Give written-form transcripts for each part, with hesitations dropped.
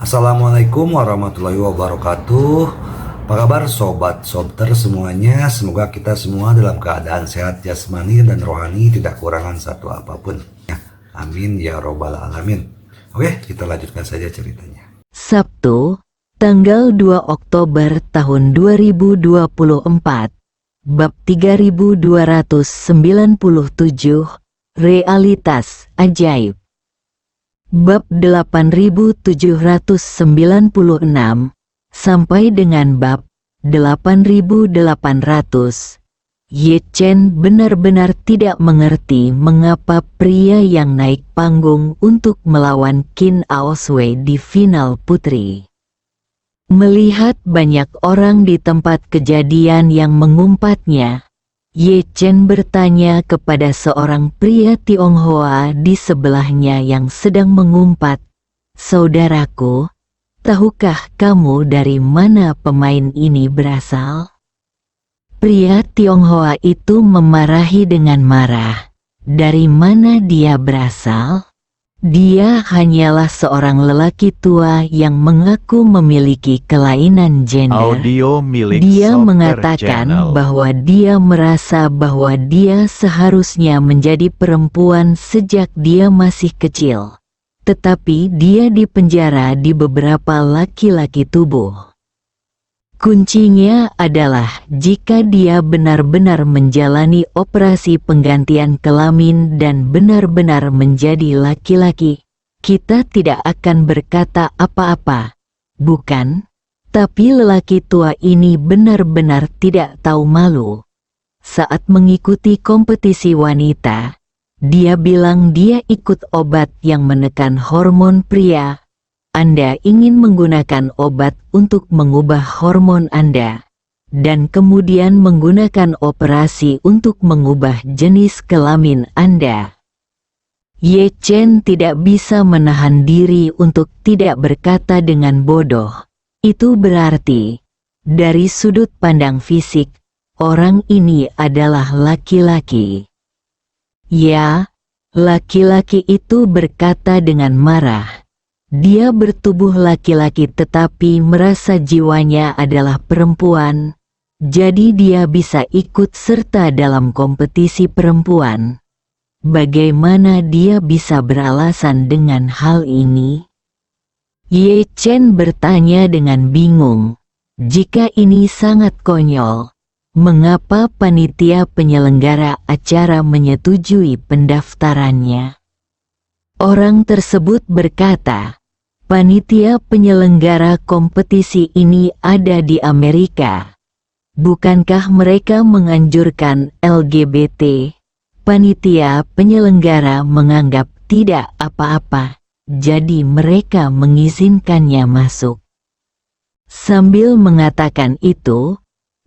Assalamualaikum warahmatullahi wabarakatuh. Apa kabar sobat sobter semuanya? Semoga kita semua dalam keadaan sehat jasmani dan rohani, tidak kurangan satu apapun. Amin ya robbal alamin. Oke, kita lanjutkan saja ceritanya. Sabtu, tanggal 2 Oktober tahun 2024, bab 3297, realitas ajaib. Bab 8796 sampai dengan bab 8800. Ye Chen benar-benar tidak mengerti mengapa pria yang naik panggung untuk melawan Qin Aoswei di final putri. Melihat banyak orang di tempat kejadian yang mengumpatnya, Ye Chen bertanya kepada seorang pria Tionghoa di sebelahnya yang sedang mengumpat, "Saudaraku, tahukah kamu dari mana pemain ini berasal?" Pria Tionghoa itu memarahi dengan marah. Dari mana dia berasal? Dia hanyalah seorang lelaki tua yang mengaku memiliki kelainan gender. Audio milik Dia Soccer mengatakan Channel. bahwa dia merasa bahwa dia seharusnya menjadi perempuan sejak dia masih kecil. Tetapi dia dipenjara di beberapa laki-laki tubuh. Kuncinya adalah jika dia benar-benar menjalani operasi penggantian kelamin dan benar-benar menjadi laki-laki, kita tidak akan berkata apa-apa, bukan? Tapi lelaki tua ini benar-benar tidak tahu malu. Saat mengikuti kompetisi wanita, dia bilang dia ikut obat yang menekan hormon pria. Anda ingin menggunakan obat untuk mengubah hormon Anda, dan kemudian menggunakan operasi untuk mengubah jenis kelamin Anda. Ye Chen tidak bisa menahan diri untuk tidak berkata dengan bodoh. Itu berarti, dari sudut pandang fisik, orang ini adalah laki-laki. Ya, laki-laki itu berkata dengan marah. Dia bertubuh laki-laki tetapi merasa jiwanya adalah perempuan, jadi dia bisa ikut serta dalam kompetisi perempuan. Bagaimana dia bisa beralasan dengan hal ini? Ye Chen bertanya dengan bingung. Jika ini sangat konyol, mengapa panitia penyelenggara acara menyetujui pendaftarannya? Orang tersebut berkata, panitia penyelenggara kompetisi ini ada di Amerika. Bukankah mereka menganjurkan LGBT? Panitia penyelenggara menganggap tidak apa-apa, jadi mereka mengizinkannya masuk. Sambil mengatakan itu,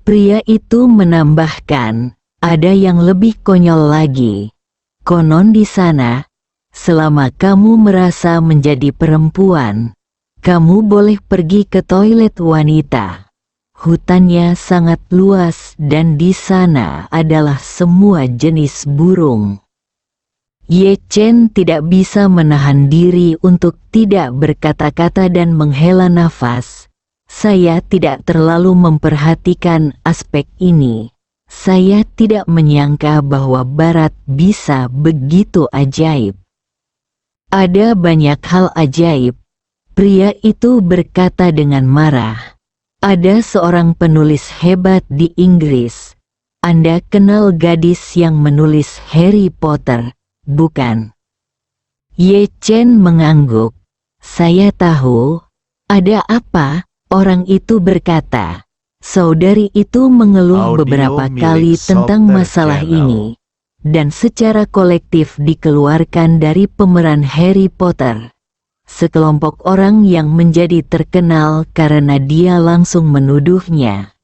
pria itu menambahkan, ada yang lebih konyol lagi. Konon di sana, selama kamu merasa menjadi perempuan, kamu boleh pergi ke toilet wanita. Hutannya sangat luas dan di sana adalah semua jenis burung. Ye Chen tidak bisa menahan diri untuk tidak berkata-kata dan menghela nafas. Saya tidak terlalu memperhatikan aspek ini. Saya tidak menyangka bahwa Barat bisa begitu ajaib. Ada banyak hal ajaib, pria itu berkata dengan marah. Ada seorang penulis hebat di Inggris. Anda kenal gadis yang menulis Harry Potter, bukan? Ye Chen mengangguk. Saya tahu. Ada apa? Orang itu berkata. Saudari itu mengeluh Audio beberapa milik kali tentang Soccer masalah Channel. ini. Dan secara kolektif dikeluarkan dari pemeran Harry Potter. Sekelompok orang yang menjadi terkenal karena dia langsung menuduhnya.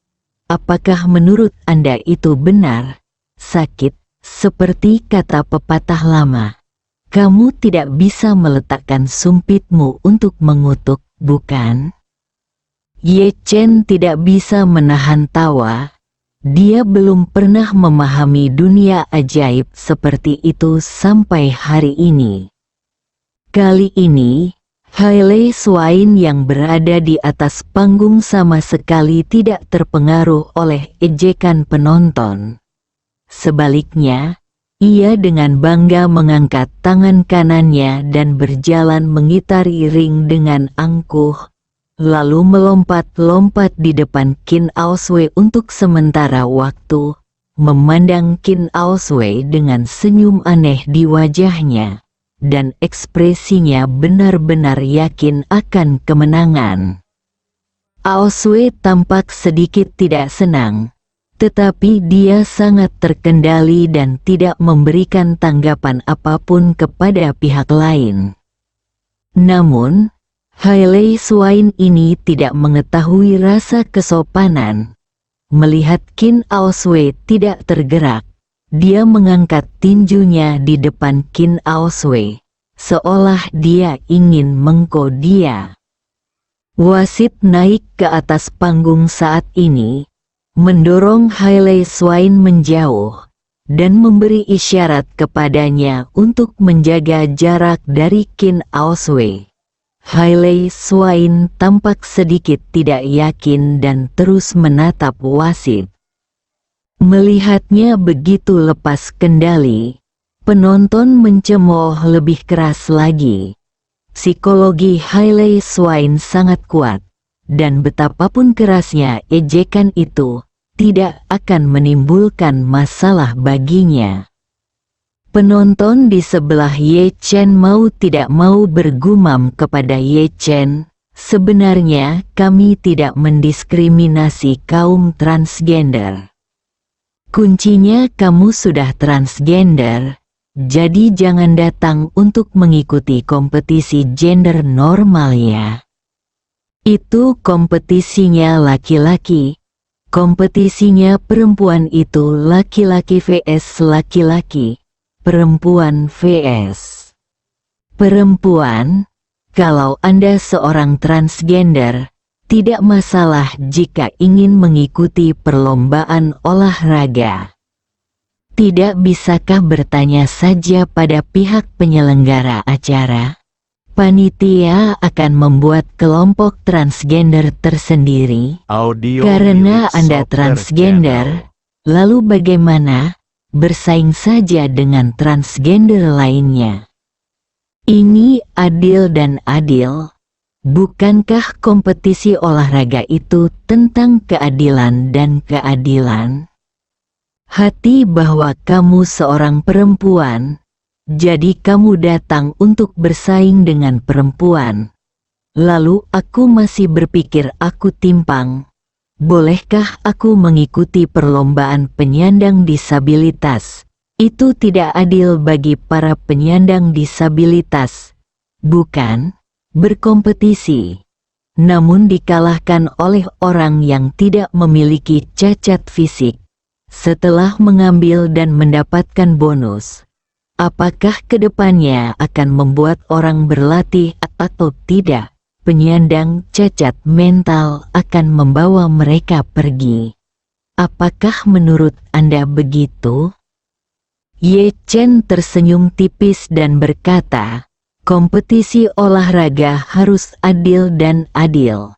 Apakah menurut Anda itu benar? Sakit, seperti kata pepatah lama. Kamu tidak bisa meletakkan sumpitmu untuk mengutuk, bukan? Ye Chen tidak bisa menahan tawa. Dia belum pernah memahami dunia ajaib seperti itu sampai hari ini. Kali ini, Hailey Swain yang berada di atas panggung sama sekali tidak terpengaruh oleh ejekan penonton. Sebaliknya, ia dengan bangga mengangkat tangan kanannya dan berjalan mengitari ring dengan angkuh, lalu melompat-lompat di depan Qin Aoswei untuk sementara waktu, memandang Qin Aoswei dengan senyum aneh di wajahnya, dan ekspresinya benar-benar yakin akan kemenangan. Aoswei tampak sedikit tidak senang, tetapi dia sangat terkendali dan tidak memberikan tanggapan apapun kepada pihak lain. Namun, Hailey Swain ini tidak mengetahui rasa kesopanan. Melihat Qin Aoswei tidak tergerak, dia mengangkat tinjunya di depan Qin Aoswei, seolah dia ingin mengko dia. Wasit naik ke atas panggung saat ini, mendorong Hailey Swain menjauh, dan memberi isyarat kepadanya untuk menjaga jarak dari Qin Aoswei. Hailey Swain tampak sedikit tidak yakin dan terus menatap wasit. Melihatnya begitu lepas kendali, penonton mencemooh lebih keras lagi. Psikologi Hailey Swain sangat kuat, dan betapapun kerasnya ejekan itu, tidak akan menimbulkan masalah baginya. Penonton di sebelah Ye Chen mau tidak mau bergumam kepada Ye Chen, sebenarnya kami tidak mendiskriminasi kaum transgender. Kuncinya kamu sudah transgender, jadi jangan datang untuk mengikuti kompetisi gender normal ya. Itu kompetisinya laki-laki, kompetisinya perempuan itu laki-laki vs laki-laki. Perempuan vs perempuan. Kalau Anda seorang transgender, tidak masalah jika ingin mengikuti perlombaan olahraga. Tidak bisakah bertanya saja pada pihak penyelenggara acara? Panitia akan membuat kelompok transgender tersendiri. Karena Anda transgender, lalu bagaimana? Bersaing saja dengan transgender lainnya. Ini adil dan adil. Bukankah kompetisi olahraga itu tentang keadilan dan keadilan? Hati bahwa kamu seorang perempuan, jadi kamu datang untuk bersaing dengan perempuan. Lalu aku masih berpikir aku timpang. Bolehkah aku mengikuti perlombaan penyandang disabilitas? Itu tidak adil bagi para penyandang disabilitas, bukan? Berkompetisi, namun dikalahkan oleh orang yang tidak memiliki cacat fisik, setelah mengambil dan mendapatkan bonus. Apakah kedepannya akan membuat orang berlatih atau tidak? Penyandang cacat mental akan membawa mereka pergi. Apakah menurut Anda begitu? Ye Chen tersenyum tipis dan berkata, kompetisi olahraga harus adil dan adil.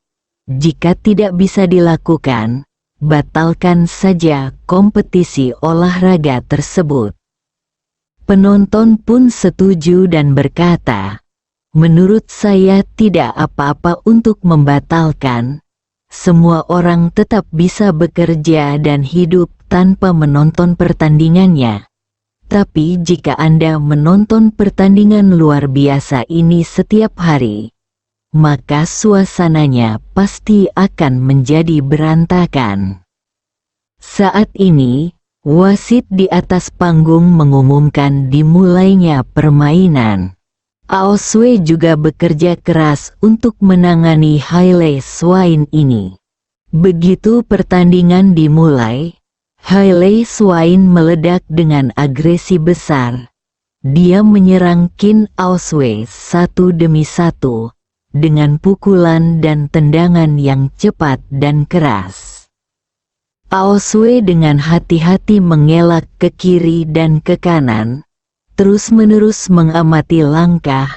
Jika tidak bisa dilakukan, batalkan saja kompetisi olahraga tersebut. Penonton pun setuju dan berkata, menurut saya tidak apa-apa untuk membatalkan. Semua orang tetap bisa bekerja dan hidup tanpa menonton pertandingannya. Tapi jika Anda menonton pertandingan luar biasa ini setiap hari, maka suasananya pasti akan menjadi berantakan. Saat ini, wasit di atas panggung mengumumkan dimulainya permainan. Aoswei juga bekerja keras untuk menangani Hailey Swain ini. Begitu pertandingan dimulai, Hailey Swain meledak dengan agresi besar. Dia menyerang Qin Aoswei satu demi satu, dengan pukulan dan tendangan yang cepat dan keras. Aoswei dengan hati-hati mengelak ke kiri dan ke kanan, terus-menerus mengamati langkah,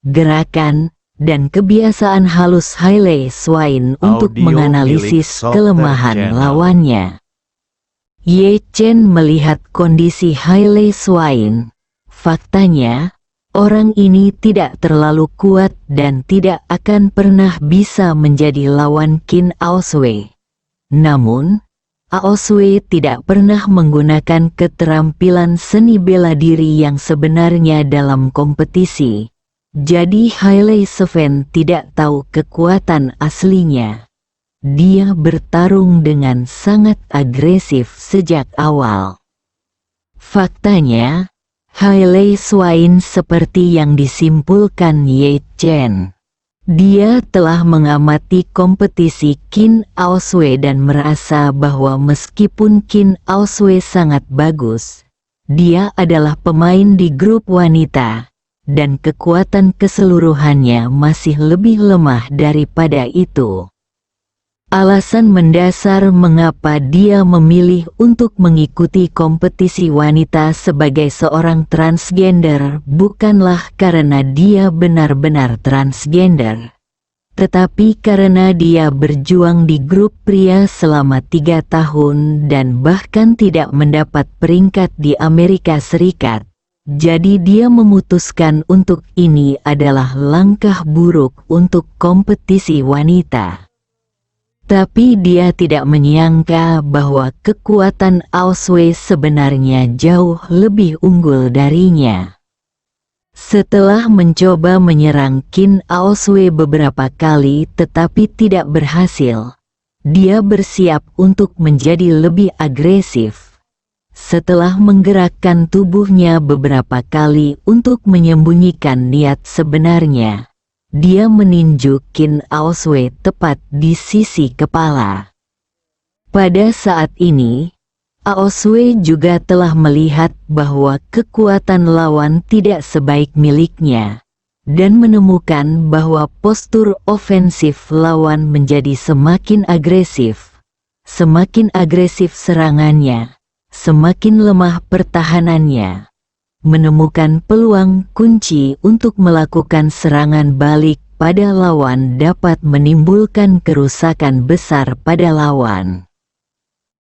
gerakan, dan kebiasaan halus Hailey Swain untuk Audio menganalisis milik kelemahan Softer Channel. lawannya. Ye Chen melihat kondisi Hailey Swain. Faktanya, orang ini tidak terlalu kuat dan tidak akan pernah bisa menjadi lawan Qin Aoswei. Namun, Aoswei tidak pernah menggunakan keterampilan seni bela diri yang sebenarnya dalam kompetisi. Jadi Hailey Swain tidak tahu kekuatan aslinya. Dia bertarung dengan sangat agresif sejak awal. Faktanya, Hailey Swain seperti yang disimpulkan Ye Chen. Dia telah mengamati kompetisi Qin Aoswei dan merasa bahwa meskipun Qin Aoswei sangat bagus, dia adalah pemain di grup wanita, dan kekuatan keseluruhannya masih lebih lemah daripada itu. Alasan mendasar mengapa dia memilih untuk mengikuti kompetisi wanita sebagai seorang transgender bukanlah karena dia benar-benar transgender, tetapi karena dia berjuang di grup pria selama 3 tahun dan bahkan tidak mendapat peringkat di Amerika Serikat. Jadi dia memutuskan untuk ini adalah langkah buruk untuk kompetisi wanita. Tapi dia tidak menyangka bahwa kekuatan Aoswei sebenarnya jauh lebih unggul darinya. Setelah mencoba menyerang Qin Aoswei beberapa kali tetapi tidak berhasil, dia bersiap untuk menjadi lebih agresif. Setelah menggerakkan tubuhnya beberapa kali untuk menyembunyikan niat sebenarnya, dia meninju Qin Aoswei tepat di sisi kepala. Pada saat ini, Aoswei juga telah melihat bahwa kekuatan lawan tidak sebaik miliknya, dan menemukan bahwa postur ofensif lawan menjadi semakin agresif. Semakin agresif serangannya, semakin lemah pertahanannya. Menemukan peluang kunci untuk melakukan serangan balik pada lawan dapat menimbulkan kerusakan besar pada lawan.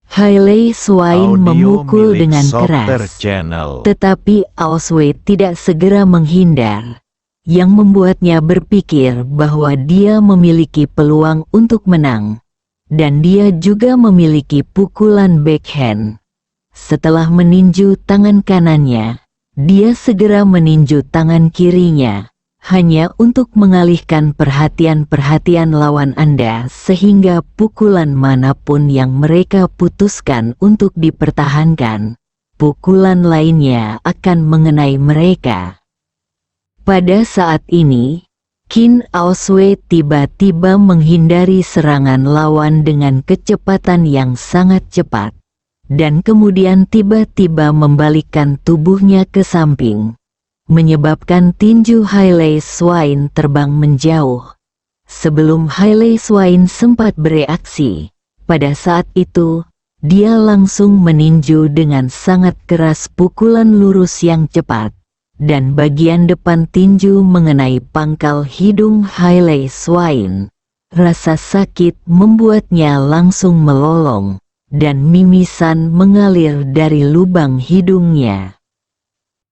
Hailey Swain Audio memukul milik dengan Softer keras, Channel. tetapi Aoswei tidak segera menghindar, yang membuatnya berpikir bahwa dia memiliki peluang untuk menang, dan dia juga memiliki pukulan backhand. Setelah meninju tangan kanannya, dia segera meninju tangan kirinya, hanya untuk mengalihkan perhatian lawan Anda sehingga pukulan manapun yang mereka putuskan untuk dipertahankan, pukulan lainnya akan mengenai mereka. Pada saat ini, Qin Aoswei tiba-tiba menghindari serangan lawan dengan kecepatan yang sangat cepat, dan kemudian tiba-tiba membalikkan tubuhnya ke samping, menyebabkan tinju Hailey Swain terbang menjauh. Sebelum Hailey Swain sempat bereaksi, pada saat itu, dia langsung meninju dengan sangat keras pukulan lurus yang cepat, dan bagian depan tinju mengenai pangkal hidung Hailey Swain. Rasa sakit membuatnya langsung melolong, dan mimisan mengalir dari lubang hidungnya.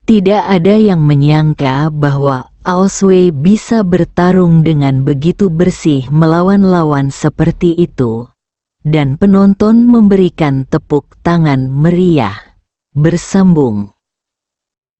Tidak ada yang menyangka bahwa Aoswei bisa bertarung dengan begitu bersih melawan lawan seperti itu, dan penonton memberikan tepuk tangan meriah. Bersambung.